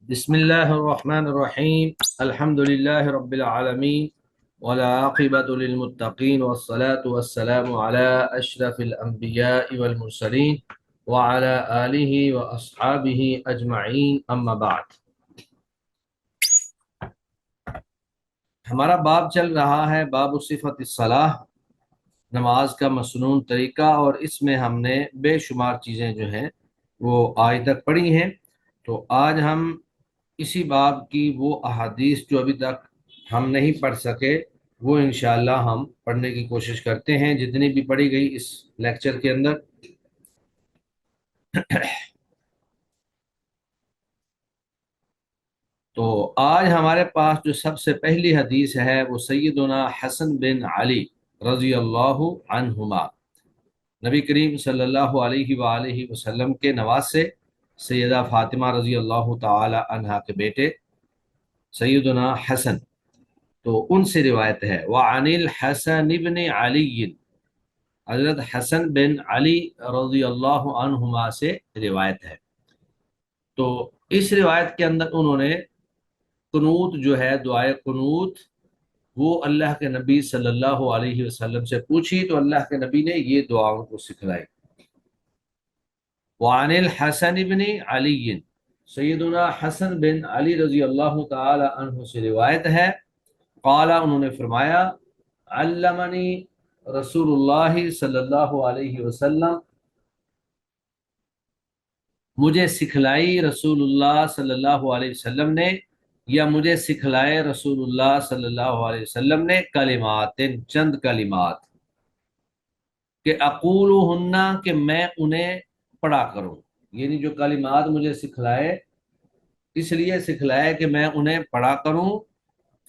بسم الله الرحمن الرحيم الحمد لله رب العالمين والعاقبة للمتقين والصلاة والسلام على أشرف الأنبياء والمرسلين وعلى آله وأصحابه أجمعين أما بعد. ہمارا باب چل رہا ہے باب صفت الصلاح، نماز کا مسنون طریقہ، اور اس میں ہم نے بے شمار چیزیں جو ہیں وہ آج تک پڑھی ہیں. تو آج ہم اسی باب کی وہ احادیث جو ابھی تک ہم نہیں پڑھ سکے وہ انشاءاللہ ہم پڑھنے کی کوشش کرتے ہیں، جتنی بھی پڑھی گئی اس لیکچر کے اندر. تو آج ہمارے پاس جو سب سے پہلی حدیث ہے وہ سیدنا حسن بن علی رضی اللہ عنہما، نبی کریم صلی اللہ علیہ وآلہ وسلم کے نواسے سیدہ فاطمہ رضی اللہ تعالی عنہا کے بیٹے سیدنا حسن، تو ان سے روایت ہے. وعن الحسن بن علی، حضرت حسن بن علی رضی اللہ عنہما سے روایت ہے. تو اس روایت کے اندر انہوں نے قنوت جو ہے، دعائے قنوت، وہ اللہ کے نبی صلی اللہ علیہ وسلم سے پوچھی تو اللہ کے نبی نے یہ دعا ان کو سکھلائی. وعن الحسن بن علی، سیدنا حسن بن علی رضی اللہ تعالی عنہ سے روایت ہے. قال، انہوں نے فرمایا، علمنی رسول اللہ صلی اللہ علیہ وسلم، مجھے سکھلائی رسول اللہ صلی اللہ علیہ وسلم نے، یا مجھے سکھلائے رسول اللہ صلی اللہ علیہ وسلم نے، کلمات، چند کلمات، کہ اقولہن، کہ میں انہیں پڑھا کروں. یعنی جو کلمات مجھے سکھلائے، اس لیے سکھلائے کہ میں انہیں پڑھا کروں.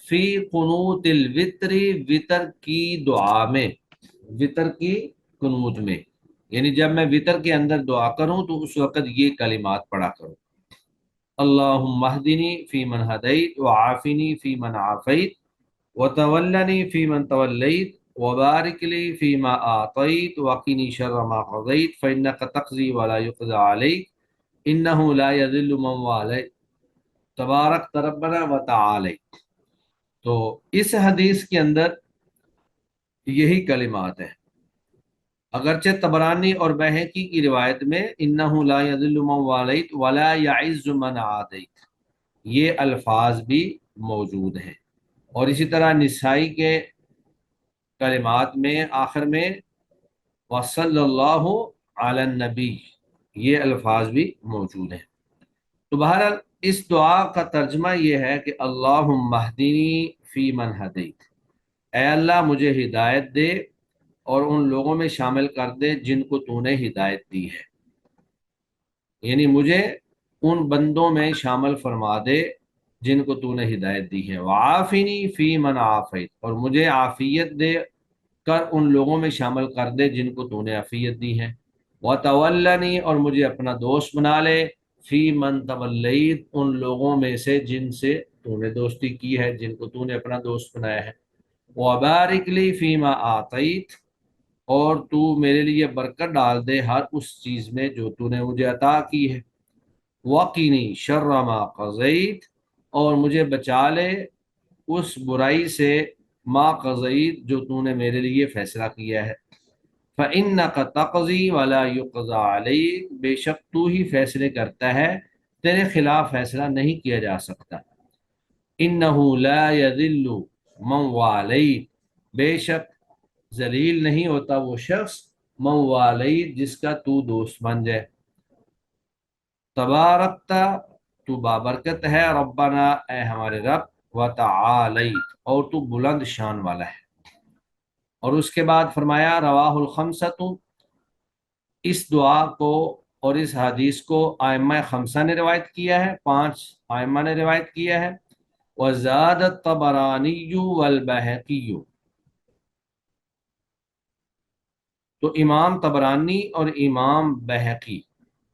فی قنوت الوتر، وطر کی دعا میں، وطر کی قنوت میں، یعنی جب میں وطر کے اندر دعا کروں تو اس وقت یہ کلمات پڑھا کروں. اللہم اہدنی فی من ہدیت، وعافنی فی من عافیت، وتولنی فی من تولیت، وبارک لی فی ما آعطیت، وقنی شر ما قضیت، فإنک تقضی ولا یقضى علیک، انہ لا یذل من والیت، تبارک ربنا وتعالی. تو اس حدیث کے اندر یہی کلمات ہیں. اگرچہ طبرانی اور بہقی کی روایت میں انہ لا یذل من والیت ولا یعز من عادیت، یہ الفاظ بھی موجود ہیں. اور اسی طرح نسائی کے کلمات میں آخر میں وصلی اللہ علی النبی، یہ الفاظ بھی موجود ہیں. تو بہرحال اس دعا کا ترجمہ یہ ہے کہ اللہم اہدنی فی من ہدیت، اے اللہ مجھے ہدایت دے اور ان لوگوں میں شامل کر دے جن کو تو نے ہدایت دی ہے، یعنی مجھے ان بندوں میں شامل فرما دے جن کو تو نے ہدایت دی ہے. وعافنی فی من عافیت، اور مجھے عافیت دے کر ان لوگوں میں شامل کر دے جن کو تو نے عافیت دی ہے. وتولنی، اور مجھے اپنا دوست بنا لے، فی من تولیت، ان لوگوں میں سے جن سے تو نے دوستی کی ہے، جن کو تو نے اپنا دوست بنایا ہے. وبارک لی فی ما آتیت، اور تو میرے لیے برکت ڈال دے ہر اس چیز میں جو تو نے مجھے عطا کی ہے. وقینی شر ما قضیت، اور مجھے بچا لے اس برائی سے ما قضیت، جو تو نے میرے لیے فیصلہ کیا ہے. فإنک تقضی ولا یقضى علیک، بے شک تو ہی فیصلے کرتا ہے، تیرے خلاف فیصلہ نہیں کیا جا سکتا. انہ لا یذل من والیت، بے شک ذلیل نہیں ہوتا وہ شخص، من والیت، جس کا تو دوست بن جائے. تبارکتا، تو بابرکت ہے، ربنا، اے ہمارے رب، وتعالیت، اور تو بلند شان والا ہے. اور اس کے بعد فرمایا رواہ الخمسۃ، اس دعا کو اور اس حدیث کو ائمہ خمسہ نے روایت کیا ہے، پانچ ائمہ نے روایت کیا ہے. وزاد الطبرانی والبہقی، تو امام طبرانی اور امام بہقی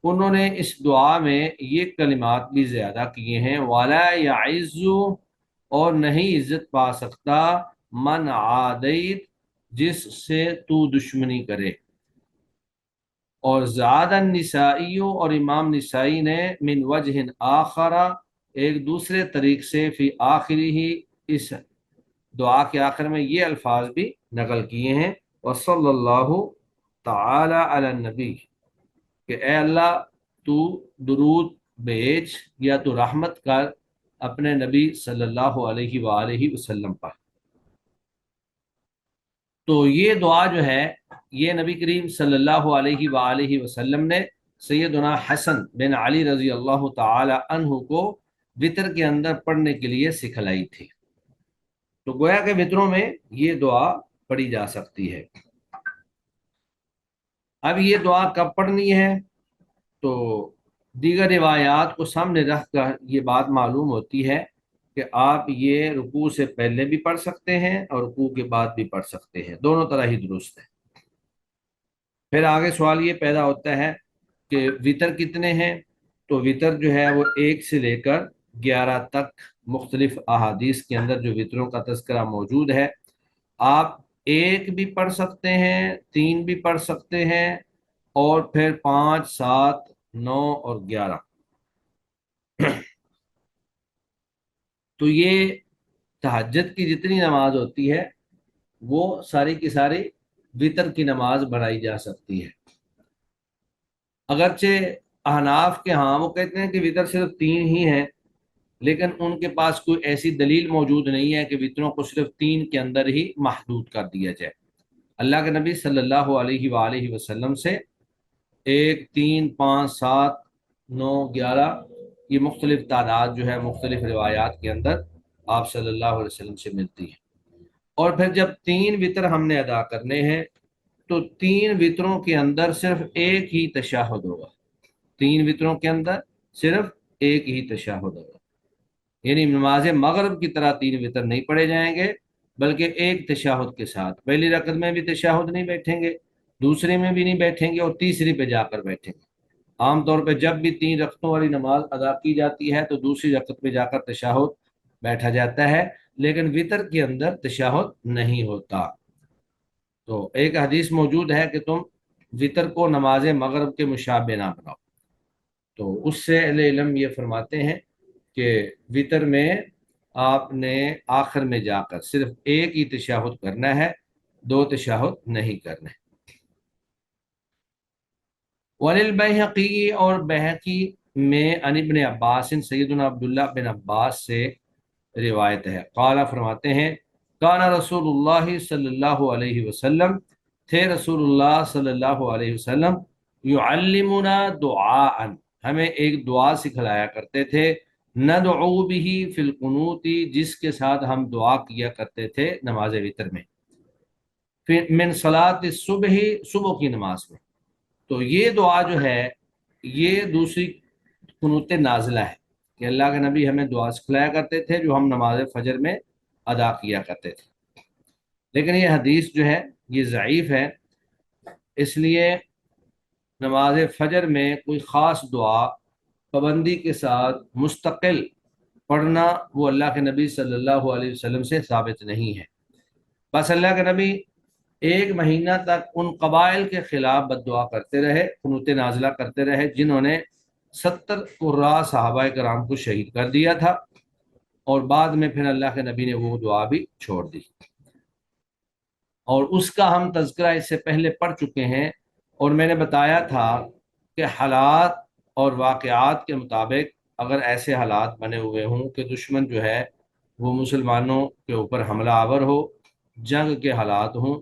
انہوں نے اس دعا میں یہ کلمات بھی زیادہ کیے ہیں. ولا یعز، اور نہیں عزت پا سکتا، من عادیت، جس سے تو دشمنی کرے. اور زاد النسائی، اور امام نسائی نے من وجہ آخر، ایک دوسرے طریق سے فی آخری ہی، اس دعا کے آخر میں یہ الفاظ بھی نقل کیے ہیں، وصلی اللہ تعالی علی النبی، کہ اے اللہ تو درود بھیج یا تو رحمت کر اپنے نبی صلی اللہ علیہ وآلہ وسلم پر۔ تو یہ دعا جو ہے یہ نبی کریم صلی اللہ علیہ وآلہ وسلم نے سیدنا حسن بن علی رضی اللہ تعالی عنہ کو وطر کے اندر پڑھنے کے لیے سکھلائی تھی۔ تو گویا کہ وطروں میں یہ دعا پڑھی جا سکتی ہے۔ اب یہ دعا کب پڑھنی ہے؟ تو دیگر روایات کو سامنے رکھ کر یہ بات معلوم ہوتی ہے کہ آپ یہ رکوع سے پہلے بھی پڑھ سکتے ہیں اور رکوع کے بعد بھی پڑھ سکتے ہیں، دونوں طرح ہی درست ہے۔ پھر آگے سوال یہ پیدا ہوتا ہے کہ وطر کتنے ہیں؟ تو وطر جو ہے وہ 1 سے لے کر 11 تک مختلف احادیث کے اندر جو وطروں کا تذکرہ موجود ہے۔ آپ 1 بھی پڑھ سکتے ہیں، 3 بھی پڑھ سکتے ہیں، اور پھر 5، 7، 9 اور 11۔ تو یہ تہجد کی جتنی نماز ہوتی ہے وہ ساری کی ساری وطر کی نماز بنائی جا سکتی ہے۔ اگرچہ احناف کے ہاں وہ کہتے ہیں کہ وطر صرف 3 ہی ہیں، لیکن ان کے پاس کوئی ایسی دلیل موجود نہیں ہے کہ وطروں کو صرف 3 کے اندر ہی محدود کر دیا جائے۔ اللہ کے نبی صلی اللہ علیہ وآلہ وسلم سے 1، 3، 5، 7، 9، 11 یہ مختلف تعداد جو ہے مختلف روایات کے اندر آپ صلی اللہ علیہ وسلم سے ملتی ہے۔ اور پھر جب 3 وطر ہم نے ادا کرنے ہیں تو 3 وطروں کے اندر صرف ایک ہی تشہد ہوگا۔ 3 وطروں کے اندر صرف ایک ہی تشہد ہوگا، یعنی نماز مغرب کی طرح 3 وطر نہیں پڑھے جائیں گے، بلکہ ایک تشہد کے ساتھ۔ پہلی رکعت میں بھی تشہد نہیں بیٹھیں گے، دوسری میں بھی نہیں بیٹھیں گے، اور تیسری پہ جا کر بیٹھیں گے۔ عام طور پہ جب بھی 3 رکعتوں والی نماز ادا کی جاتی ہے تو دوسری رکعت پہ جا کر تشہد بیٹھا جاتا ہے، لیکن وطر کے اندر تشہد نہیں ہوتا۔ تو ایک حدیث موجود ہے کہ تم وطر کو نماز مغرب کے مشابہ نہ بناؤ۔ تو اس سے اہل علم یہ فرماتے ہیں کہ وطر میں آپ نے آخر میں جا کر صرف ایک ہی تشہد کرنا ہے، 2 تشہد نہیں کرنے۔ وَلِلْبَيْهَقِيِّ اور بہقی میں عن ابن عباس، سیدنا عبداللہ بن عباس سے روایت ہے، قال فرماتے ہیں کان رسول اللہ صلی اللہ علیہ وسلم، تھے رسول اللہ صلی اللہ علیہ وسلم، یعلمنا دعاء، ہمیں ایک دعا سکھلایا کرتے تھے، ندعو به فی القنوت، جس کے ساتھ ہم دعا کیا کرتے تھے نماز وتر میں، من صلاۃ الصبح، صبح کی نماز میں۔ تو یہ دعا جو ہے یہ دوسری قنوت نازلہ ہے کہ اللہ کے نبی ہمیں دعا سکھلایا کرتے تھے جو ہم نماز فجر میں ادا کیا کرتے تھے، لیکن یہ حدیث جو ہے یہ ضعیف ہے، اس لیے نماز فجر میں کوئی خاص دعا پابندی کے ساتھ مستقل پڑھنا وہ اللہ کے نبی صلی اللہ علیہ وسلم سے ثابت نہیں ہے۔ بس اللہ کے نبی 1 مہینہ تک ان قبائل کے خلاف بد دعا کرتے رہے، قنوت نازلہ کرتے رہے جنہوں نے 70 قراء صحابہ کرام کو شہید کر دیا تھا، اور بعد میں پھر اللہ کے نبی نے وہ دعا بھی چھوڑ دی، اور اس کا ہم تذکرہ اس سے پہلے پڑھ چکے ہیں، اور میں نے بتایا تھا کہ حالات اور واقعات کے مطابق اگر ایسے حالات بنے ہوئے ہوں کہ دشمن جو ہے وہ مسلمانوں کے اوپر حملہ آور ہو، جنگ کے حالات ہوں،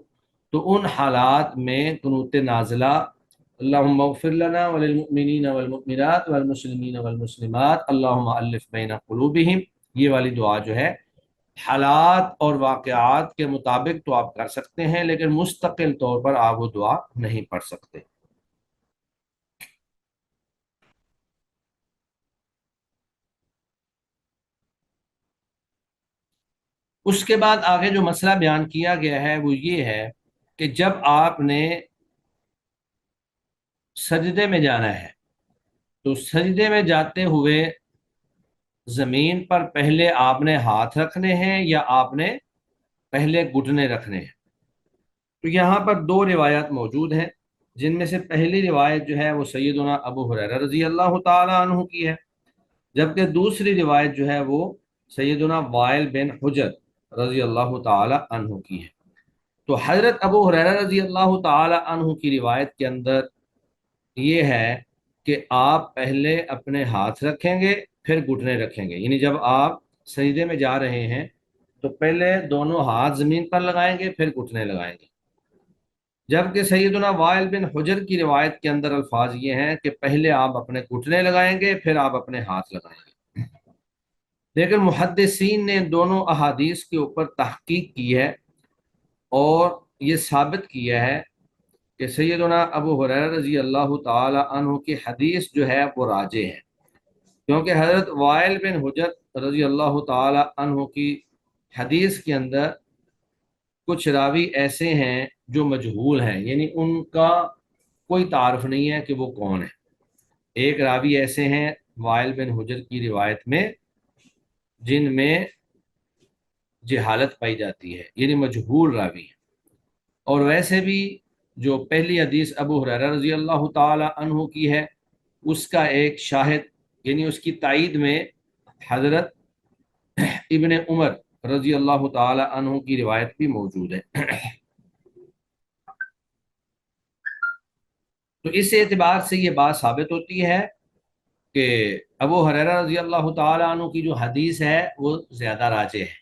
تو ان حالات میں قنوت نازلہ اللہم اغفر لنا وللمؤمنین والمؤمنات والمسلمین والمسلمات اللہم الف بین قلوبہم، یہ والی دعا جو ہے حالات اور واقعات کے مطابق تو آپ کر سکتے ہیں، لیکن مستقل طور پر آپ وہ دعا نہیں پڑھ سکتے۔ اس کے بعد آگے جو مسئلہ بیان کیا گیا ہے وہ یہ ہے کہ جب آپ نے سجدے میں جانا ہے تو سجدے میں جاتے ہوئے زمین پر پہلے آپ نے ہاتھ رکھنے ہیں یا آپ نے پہلے گھٹنے رکھنے ہیں؟ تو یہاں پر 2 روایات موجود ہیں، جن میں سے پہلی روایت جو ہے وہ سیدنا ابو ہریرہ رضی اللہ تعالی عنہ کی ہے، جبکہ دوسری روایت جو ہے وہ سیدنا وائل بن حجر رضی اللہ تعالی عنہ کی ہے۔ تو حضرت ابو ہریرہ رضی اللہ تعالی عنہ کی روایت کے اندر یہ ہے کہ آپ پہلے اپنے ہاتھ رکھیں گے پھر گھٹنے رکھیں گے، یعنی جب آپ سجدے میں جا رہے ہیں تو پہلے دونوں ہاتھ زمین پر لگائیں گے پھر گھٹنے لگائیں گے، جبکہ سیدنا وائل بن حجر کی روایت کے اندر الفاظ یہ ہیں کہ پہلے آپ اپنے گھٹنے لگائیں گے پھر آپ اپنے ہاتھ لگائیں گے۔ لیکن محدثین نے دونوں احادیث کے اوپر تحقیق کی ہے اور یہ ثابت کیا ہے کہ سیدنا ابو ہریرہ رضی اللہ تعالی عنہ کی حدیث جو ہے وہ راجح ہے، کیونکہ حضرت وائل بن حجر رضی اللہ تعالی عنہ کی حدیث کے اندر کچھ راوی ایسے ہیں جو مجہول ہیں، یعنی ان کا کوئی تعارف نہیں ہے کہ وہ کون ہے۔ ایک راوی ایسے ہیں وائل بن حجر کی روایت میں جن میں جہالت پائی جاتی ہے، یعنی مجہول راوی ہیں۔ اور ویسے بھی جو پہلی حدیث ابو ہریرہ رضی اللہ تعالی عنہ کی ہے اس کا ایک شاہد، یعنی اس کی تائید میں حضرت ابن عمر رضی اللہ تعالی عنہ کی روایت بھی موجود ہے۔ تو اس اعتبار سے یہ بات ثابت ہوتی ہے کہ ابو ہریرہ رضی اللہ تعالی عنہ کی جو حدیث ہے وہ زیادہ راجح ہے،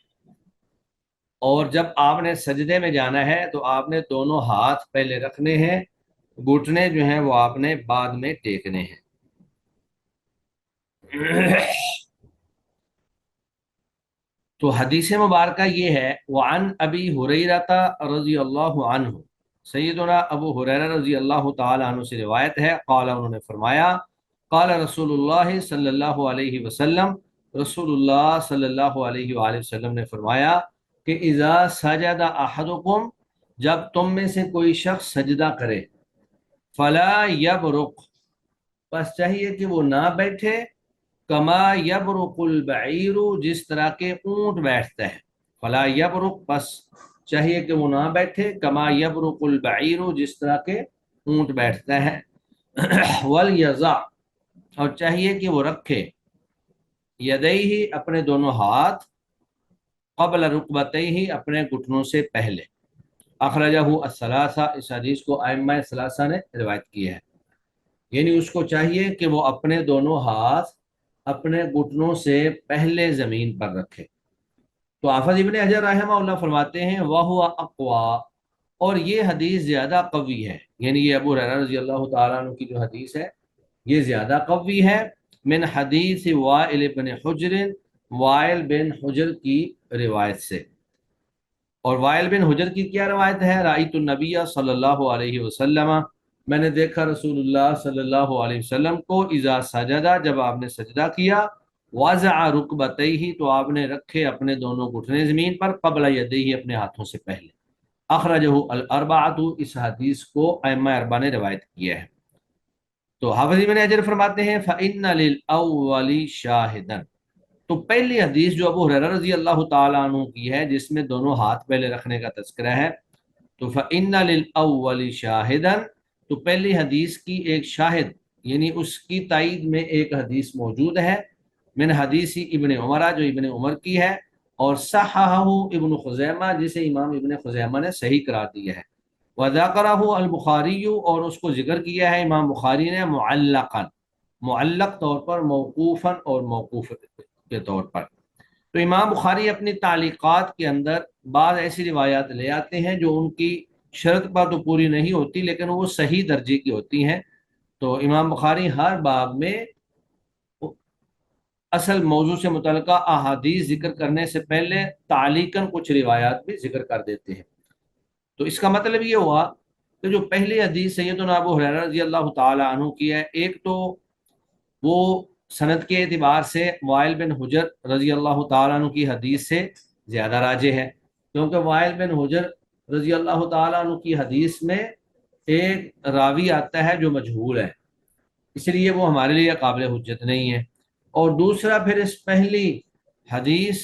اور جب آپ نے سجدے میں جانا ہے تو آپ نے دونوں ہاتھ پہلے رکھنے ہیں، گھٹنے جو ہیں وہ آپ نے بعد میں ٹیکنے ہیں۔ تو حدیث مبارکہ یہ ہے، وعن ابی ہریرہ رضی اللہ عنہ، سیدنا ابو ہریرہ رضی اللہ تعالی عنہ سے روایت ہے، قال انہوں نے فرمایا، قال رسول اللہ صلی اللہ علیہ وسلم، رسول اللہ صلی اللہ علیہ وآلہ وسلم نے فرمایا کہ اذا سجد احدکم، جب تم میں سے کوئی شخص سجدہ کرے، فلا یبرق، بس چاہیے کہ وہ نہ بیٹھے، کما یبرق البعیر، جس طرح کے اونٹ بیٹھتا ہے، فلا یبرق، بس چاہیے کہ وہ نہ بیٹھے، کما یبرق البعیر، جس طرح کے اونٹ بیٹھتا ہے، ولیضع، اور چاہیے کہ وہ رکھے، یدیہ، اپنے دونوں ہاتھ، قبل رکبتیہ، اپنے گھٹنوں سے پہلے، اخرجہ الثلاثہ، اس حدیث کو ائمہ ثلاثہ نے روایت کی ہے، یعنی اس کو چاہیے کہ وہ اپنے دونوں ہاتھ اپنے گھٹنوں سے پہلے زمین پر رکھے۔ تو حافظ ابن حجر رحمہ اللہ فرماتے ہیں وَهُوَ اقوا، اور یہ حدیث زیادہ قوی ہے، یعنی یہ ابو ہریرہ رضی اللہ تعالیٰ عنہ کی جو حدیث ہے یہ زیادہ قوی ہے، من حدیث وائل بن حجر، وائل بن حجر کی روایت سے۔ اور وائل بن حجر کی کیا روایت ہے؟ رأیت النبی صلی اللہ علیہ وسلم، میں نے دیکھا رسول اللہ صلی اللہ علیہ وسلم کو، اذا سجدہ، جب آپ نے سجدہ کیا، وضع رکبتیہ، تو آپ نے رکھے اپنے دونوں گھٹنے زمین پر، قبل یدیہ، اپنے ہاتھوں سے پہلے، اخرجہ الاربعۃ، اس حدیث کو ائمہ اربعہ نے روایت کیا ہے۔ تو حافظ ابن حجر فرماتے ہیں فإن للأول شاہدا، تو پہلی حدیث جو ابو ہریرہ رضی اللہ تعالیٰ عنہ کی ہے جس میں دونوں ہاتھ پہلے رکھنے کا تذکرہ ہے، تو فإن للأول شاہدا، تو پہلی حدیث کی ایک شاہد، یعنی اس کی تائید میں ایک حدیث موجود ہے، من حدیث ابن عمرہ، جو ابن عمر کی ہے، اور صححہ ابن خزیمہ، جسے امام ابن خزیمہ نے صحیح قرار دیا ہے، وذکرہ البخاری، اور اس کو ذکر کیا ہے امام بخاری نے معلقا، معلق طور پر، موقوفا اور موقوف کے طور پر۔ تو امام بخاری اپنی تعلیقات کے اندر بعض ایسی روایات لے آتے ہیں جو ان کی شرط پر تو پوری نہیں ہوتی لیکن وہ صحیح درجے کی ہوتی ہیں۔ تو امام بخاری ہر باب میں اصل موضوع سے متعلقہ احادیث ذکر کرنے سے پہلے تعلیقاً کچھ روایات بھی ذکر کر دیتے ہیں۔ تو اس کا مطلب یہ ہوا کہ جو پہلی حدیث سیدنا ابو ہریرہ رضی اللہ تعالی عنہ کی ہے، ایک تو وہ سند کے اعتبار سے وائل بن حجر رضی اللہ تعالیٰ عنہ کی حدیث سے زیادہ راجح ہے، کیونکہ وائل بن حجر رضی اللہ تعالیٰ عنہ کی حدیث میں ایک راوی آتا ہے جو مجہول ہے، اس لیے وہ ہمارے لیے قابل حجت نہیں ہے۔ اور دوسرا پھر اس پہلی حدیث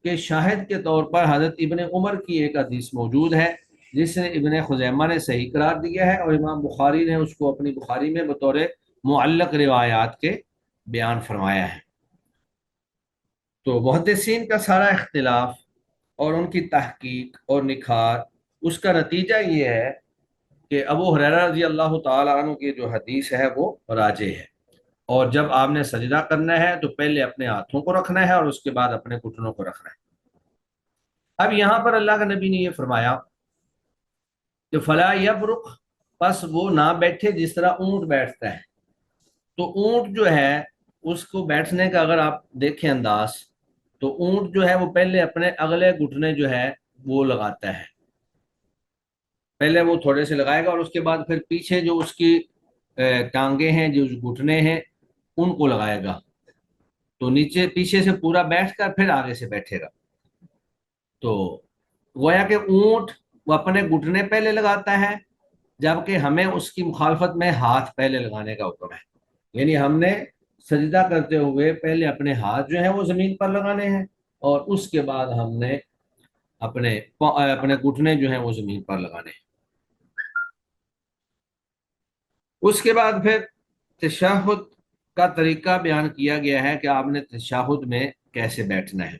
کے شاہد کے طور پر حضرت ابن عمر کی ایک حدیث موجود ہے جس نے ابن خزیمہ نے صحیح قرار دیا ہے، اور امام بخاری نے اس کو اپنی بخاری میں بطور معلق روایات کے بیان فرمایا ہے۔ تو محدثین کا سارا اختلاف اور ان کی تحقیق اور نکھار، اس کا نتیجہ یہ ہے کہ ابو ہریرہ رضی اللہ تعالیٰ عنہ کی جو حدیث ہے وہ راجح ہے، اور جب آپ نے سجدہ کرنا ہے تو پہلے اپنے ہاتھوں کو رکھنا ہے اور اس کے بعد اپنے گھٹنوں کو رکھنا ہے۔ اب یہاں پر اللہ کے نبی نے یہ فرمایا کہ فلا یبرق، پس وہ نہ بیٹھے جس طرح اونٹ بیٹھتا ہے۔ تو اونٹ جو ہے اس کو بیٹھنے کا اگر آپ دیکھیں انداز، تو اونٹ جو ہے وہ پہلے اپنے اگلے گھٹنے جو ہے وہ لگاتا ہے، پہلے وہ تھوڑے سے لگائے گا اور اس کے بعد پھر پیچھے جو اس کی ٹانگیں ہیں، جو گھٹنے ہیں، ان کو لگائے گا، تو نیچے پیچھے سے پورا بیٹھ کر پھر آگے سے بیٹھے گا۔ تو گویا کہ اونٹ وہ اپنے گھٹنے پہلے لگاتا ہے، جبکہ ہمیں اس کی مخالفت میں ہاتھ پہلے لگانے کا حکم ہے، یعنی ہم نے سجدہ کرتے ہوئے پہلے اپنے ہاتھ جو ہیں وہ زمین پر لگانے ہیں، اور اس کے بعد ہم نے اپنے گھٹنے جو ہیں وہ زمین پر لگانے ہیں۔ اس کے بعد پھر تشہد کا طریقہ بیان کیا گیا ہے کہ آپ نے تشہد میں کیسے بیٹھنا ہے۔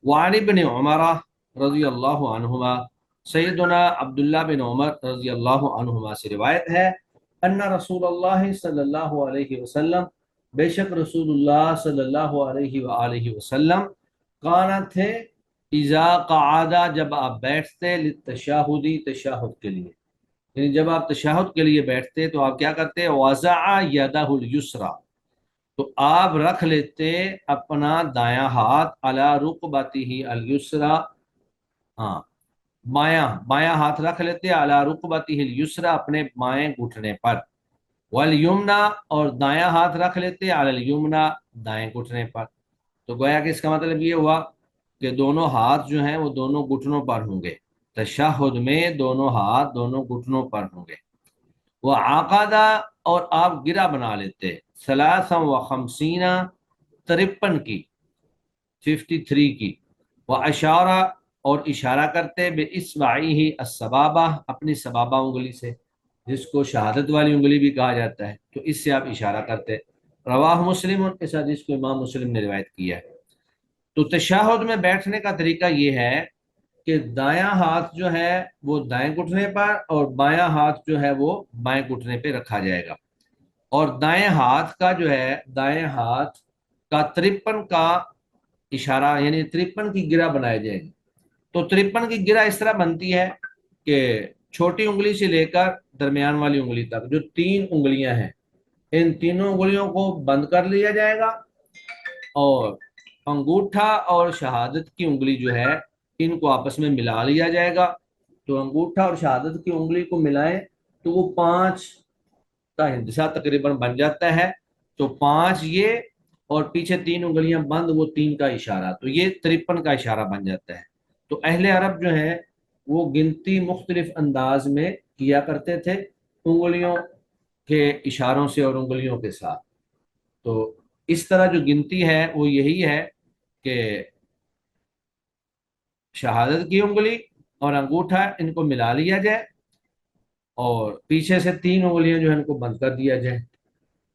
وعن ابن عمر رضی اللہ عنہما، سیدنا عبداللہ بن عمر رضی اللہ عنہما سے روایت ہے، ان رسول اللہ صلی اللہ علیہ وسلم، بے شک رسول اللہ صلی اللہ علیہ وآلہ وسلم، کانا تھے، اذا قعدا، جب آپ بیٹھتے، للتشہدی، تشہد کے لیے، یعنی جب آپ تشہد کے لیے بیٹھتے تو آپ کیا کرتے، وضع یدہ الیسری، تو آپ رکھ لیتے اپنا دایاں ہاتھ، علی رکبتہ الیسری، ہاں بایاں ہاتھ رکھ لیتے، علی رکبتہ الیسری، اپنے بائیں گھٹنے پر، والیمنا، اور دایاں ہاتھ رکھ لیتے، علی الیمنا، دائیں گھٹنے پر۔ تو گویا کہ اس کا مطلب یہ ہوا کہ دونوں ہاتھ جو ہیں وہ دونوں گھٹنوں پر ہوں گے، تشہد میں دونوں ہاتھ دونوں گھٹنوں پر ہوں گے۔ وہ عقادہ، اور آپ گرہ بنا لیتے، ثلاثا و خمسین، 53 کی، 53 کی، وہ اشارہ، اور اشارہ کرتے، بے اصبعیہ السبابہ، اپنی سبابہ انگلی سے، جس کو شہادت والی انگلی بھی کہا جاتا ہے، تو اس سے آپ اشارہ کرتے۔ رواہ مسلم، اس حدیث کو امام مسلم نے روایت کیا ہے۔ تو تشہد میں بیٹھنے کا طریقہ یہ ہے کہ دایاں ہاتھ جو ہے وہ دائیں گھٹنے پر، اور بایاں ہاتھ جو ہے وہ بائیں گھٹنے پہ رکھا جائے گا، اور دائیں ہاتھ کا جو ہے، دائیں ہاتھ کا 53 کا اشارہ، یعنی 53 کی گرہ بنائے جائیں گے۔ تو 53 کی گرہ اس طرح بنتی ہے کہ چھوٹی انگلی سے لے کر درمیان والی انگلی تک جو 3 انگلیاں ہیں، ان تینوں انگلیوں کو بند کر لیا جائے گا، اور انگوٹھا اور شہادت کی انگلی جو ہے ان کو آپس میں ملا لیا جائے گا۔ تو انگوٹھا اور شہادت کی انگلی کو ملائیں تو وہ 5 کا ہندسہ تقریباً بن جاتا ہے، تو 5 یہ، اور پیچھے 3 انگلیاں بند، وہ 3 کا اشارہ، تو یہ 53 کا اشارہ بن جاتا ہے۔ تو اہل عرب جو ہے وہ گنتی مختلف انداز میں کیا کرتے تھے، انگلیوں کے اشاروں سے اور انگلیوں کے ساتھ۔ تو اس طرح جو گنتی ہے وہ یہی ہے کہ شہادت کی انگلی اور انگوٹھا ان کو ملا لیا جائے، اور پیچھے سے 3 انگلیاں جو ہے ان کو بند کر دیا جائے،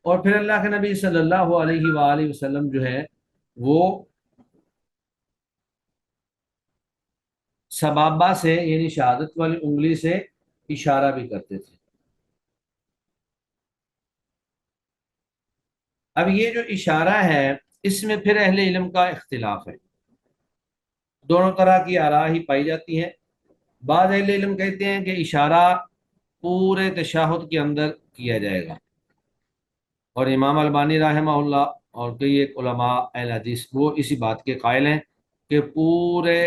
اور پھر اللہ کے نبی صلی اللہ علیہ وآلہ وسلم جو ہے وہ سبابہ سے، یعنی شہادت والی انگلی سے اشارہ بھی کرتے تھے۔ اب یہ جو اشارہ ہے، اس میں پھر اہل علم کا اختلاف ہے، دونوں طرح کی آراء ہی پائی جاتی ہیں۔ بعض اہل علم کہتے ہیں کہ اشارہ پورے تشہد کے اندر کیا جائے گا، اور امام البانی رحمہ اللہ اور کئی ایک علماء اہل حدیث وہ اسی بات کے قائل ہیں کہ پورے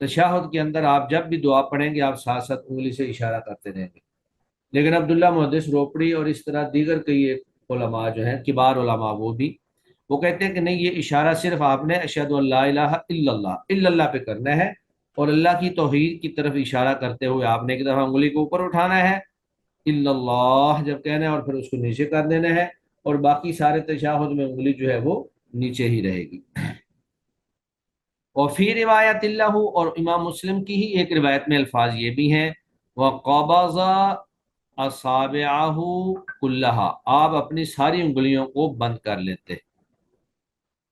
تشہد کے اندر آپ جب بھی دعا پڑھیں گے آپ ساتھ ساتھ انگلی سے اشارہ کرتے رہیں گے۔ لیکن عبداللہ محدث روپڑی اور اس طرح دیگر کئی ایک علماء جو ہیں، کبار علماء، وہ کہتے ہیں کہ نہیں، یہ اشارہ صرف آپ نے اشہد ان لا الہ الا اللہ پہ کرنا ہے، اور اللہ کی توحید کی طرف اشارہ کرتے ہوئے آپ نے ایک دفعہ انگلی کو اوپر اٹھانا ہے، الا اللہ جب کہنا ہے، اور پھر اس کو نیچے کر دینا ہے، اور باقی سارے تشہد میں انگلی جو ہے وہ نیچے ہی رہے گی۔ اور فی روایت اللہ، اور امام مسلم کی ہی ایک روایت میں الفاظ یہ بھی ہیں، وَقَبَضَ أَصَابِعَهُ كُلَّهَا، آپ اپنی ساری انگلیوں کو بند کر لیتے،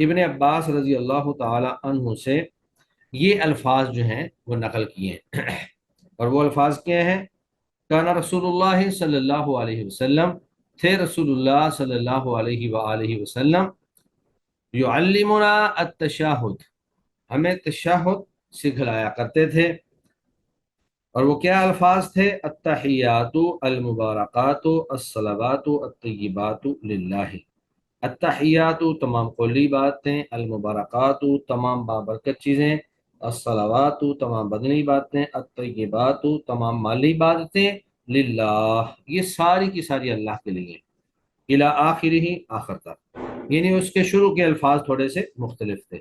ابن عباس رضی اللہ تعالی عنہ سے یہ الفاظ جو ہیں وہ نقل کیے ہیں اور وہ الفاظ کیا ہیں؟ کان رسول اللہ صلی اللہ علیہ وسلم، تھے رسول اللہ صلی اللہ علیہ وآلہ وسلم، یعلمنا التشہد، ہمیں تشہد سکھلایا کرتے تھے، اور وہ کیا الفاظ تھے؟ التحیات المبارکات الصلوات الطیبات للہ، التحیات تمام قولی باتیں، المبارکات تمام بابرکت چیزیں، الصلوات تمام بدنی باتیں، الطیبات تمام مالی باتیں، للہ یہ ساری کی ساری اللہ کے لیے، الی آخرہ آخر تک، یعنی اس کے شروع کے الفاظ تھوڑے سے مختلف تھے۔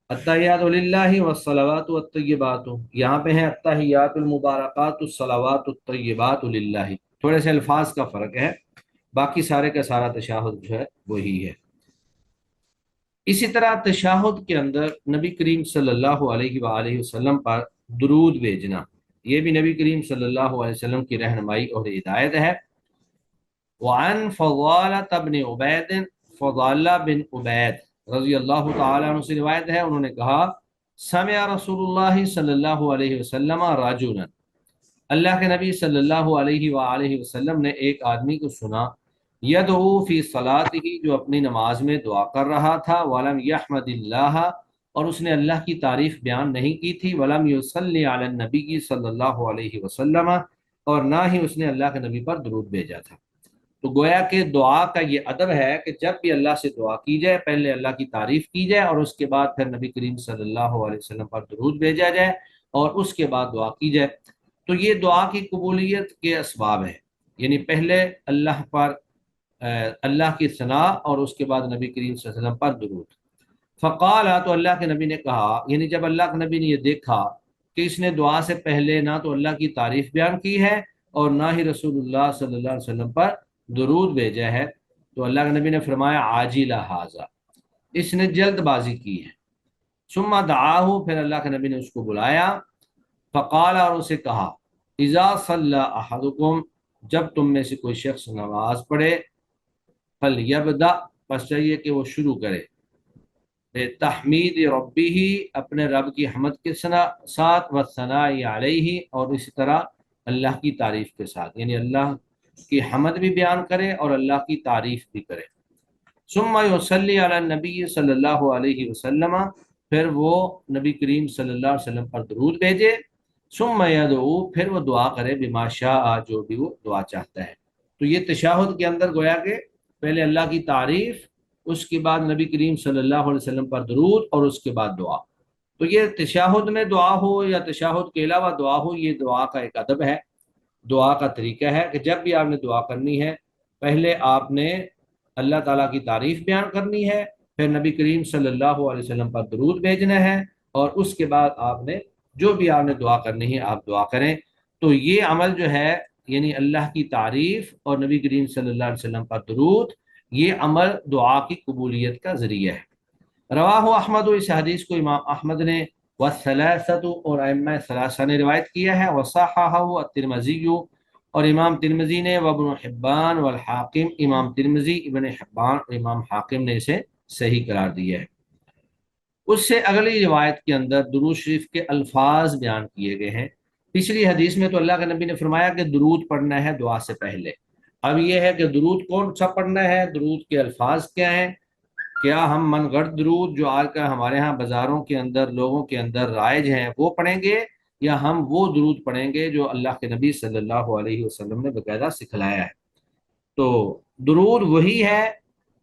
التحیات للہ والصلوات والطیبات، یہاں پہ ہیں التحیات المبارکات الصلوات الطیبات للہ، تھوڑے سے الفاظ کا فرق ہے، باقی سارے کا سارا تشہد جو ہے وہی ہے۔ اسی طرح تشہد کے اندر نبی کریم صلی اللہ علیہ وآلہ وسلم پر درود بھیجنا، یہ بھی نبی کریم صلی اللہ علیہ وسلم کی رہنمائی اور ہدایت ہے۔ وعن فضالہ بن عبید، فضالہ بن عبید رضی اللہ تعالیٰ عنہ سے روایت ہے، انہوں نے کہا سمع رسول اللہ صلی اللہ علیہ وسلم رجلا، اللہ کے نبی صلی اللہ علیہ وآلہ وسلم نے ایک آدمی کو سنا، یدعو فی صلاتہ، جو اپنی نماز میں دعا کر رہا تھا، ولم یحمد اللہ، اور اس نے اللہ کی تعریف بیان نہیں کی تھی، ولم یصلی علی النبی صلی اللہ علیہ وسلم، اور نہ ہی اس نے اللہ کے نبی پر درود بھیجا تھا۔ تو گویا کہ دعا کا یہ ادب ہے کہ جب بھی اللہ سے دعا کی جائے پہلے اللہ کی تعریف کی جائے اور اس کے بعد پھر نبی کریم صلی اللہ علیہ وسلم پر درود بھیجا جائے اور اس کے بعد دعا کی جائے۔ تو یہ دعا کی قبولیت کے اسباب ہیں، یعنی پہلے اللہ پر اللہ کی ثنا اور اس کے بعد نبی کریم صلی اللہ علیہ وسلم پر درود۔ فقال، تو اللہ کے نبی نے کہا، یعنی جب اللہ کے نبی نے یہ دیکھا کہ اس نے دعا سے پہلے نہ تو اللہ کی تعریف بیان کی ہے اور نہ ہی رسول اللہ صلی اللہ علیہ وسلم پر درود بھیجا ہے، تو اللہ کے نبی نے فرمایا عاجل ھذا، اس نے جلد بازی کی ہے۔ ثم دعاہ، پھر اللہ کے نبی نے اس کو بلایا، فقال، اور اسے کہا اذا صلی احدکم، جب تم میں سے کوئی شخص نماز پڑھے، فلیبدأ، پس چاہیے کہ وہ شروع کرے، تحمید ربہ، اپنے رب کی حمد کے ساتھ، والثناء علیہ، اور اسی طرح اللہ کی تعریف کے ساتھ، یعنی اللہ کی حمد بھی بیان کرے اور اللہ کی تعریف بھی کرے۔ ثم یصلی علی النبی صلی اللہ علیہ وسلم، پھر وہ نبی کریم صلی اللہ علیہ وسلم پر درود بھیجے، ثم یدعو، پھر وہ دعا کرے، بما شاء، جو بھی وہ دعا چاہتا ہے۔ تو یہ تشہد کے اندر گویا کہ پہلے اللہ کی تعریف، اس کے بعد نبی کریم صلی اللہ علیہ وسلم پر درود اور اس کے بعد دعا۔ تو یہ تشہد میں دعا ہو یا تشہد کے علاوہ دعا ہو، یہ دعا کا ایک ادب ہے، دعا کا طریقہ ہے کہ جب بھی آپ نے دعا کرنی ہے پہلے آپ نے اللہ تعالیٰ کی تعریف بیان کرنی ہے، پھر نبی کریم صلی اللہ علیہ وسلم پر درود بھیجنا ہے، اور اس کے بعد آپ نے جو بھی آپ نے دعا کرنی ہے آپ دعا کریں۔ تو یہ عمل جو ہے، یعنی اللہ کی تعریف اور نبی کریم صلی اللہ علیہ وسلم پر درود، یہ عمل دعا کی قبولیت کا ذریعہ ہے۔ رواہ احمد، اس حدیث کو امام احمد نے، والثلاثۃ، اور ائمہ ثلاثہ نے روایت کیا ہے، وصححہ الترمذی، اور امام ترمذی نے، وابن حبان والحاکم، امام ترمذی، ابن حبان اور امام حاکم نے اسے صحیح قرار دیا ہے۔ اس سے اگلی روایت کے اندر درود شریف کے الفاظ بیان کیے گئے ہیں۔ پچھلی حدیث میں تو اللہ کے نبی نے فرمایا کہ درود پڑھنا ہے دعا سے پہلے، اب یہ ہے کہ درود کون سا پڑھنا ہے، درود کے الفاظ کیا ہیں، کیا ہم من گھڑت درود جو آج کل ہمارے ہاں بازاروں کے اندر لوگوں کے اندر رائج ہیں وہ پڑھیں گے، یا ہم وہ درود پڑھیں گے جو اللہ کے نبی صلی اللہ علیہ وسلم نے باقاعدہ سکھلایا ہے۔ تو درود وہی ہے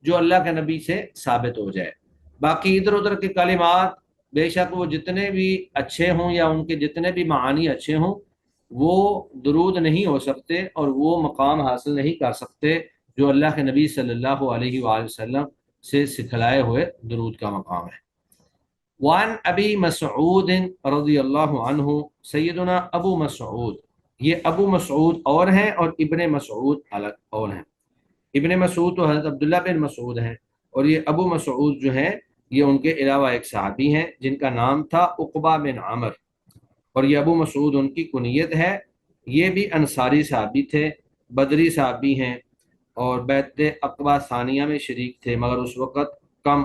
جو اللہ کے نبی سے ثابت ہو جائے، باقی ادھر ادھر کے کلمات بے شک وہ جتنے بھی اچھے ہوں یا ان کے جتنے بھی معانی اچھے ہوں، وہ درود نہیں ہو سکتے اور وہ مقام حاصل نہیں کر سکتے جو اللہ کے نبی صلی اللہ علیہ وآلہ وسلم سے سکھلائے ہوئے درود کا مقام ہے۔ وعن ابی مسعود رضی اللہ عنہ، سیدنا ابو مسعود، یہ ابو مسعود اور ہیں اور ابن مسعود الگ اور ہیں۔ ابن مسعود تو حضرت عبداللہ بن مسعود ہیں، اور یہ ابو مسعود جو ہیں یہ ان کے علاوہ ایک صحابی ہیں جن کا نام تھا عقبہ بن عامر، اور یہ ابو مسعود ان کی کنیت ہے۔ یہ بھی انصاری صحابی تھے، بدری صحابی ہیں، اور بیعت عقبہ ثانیہ میں شریک تھے، مگر اس وقت کم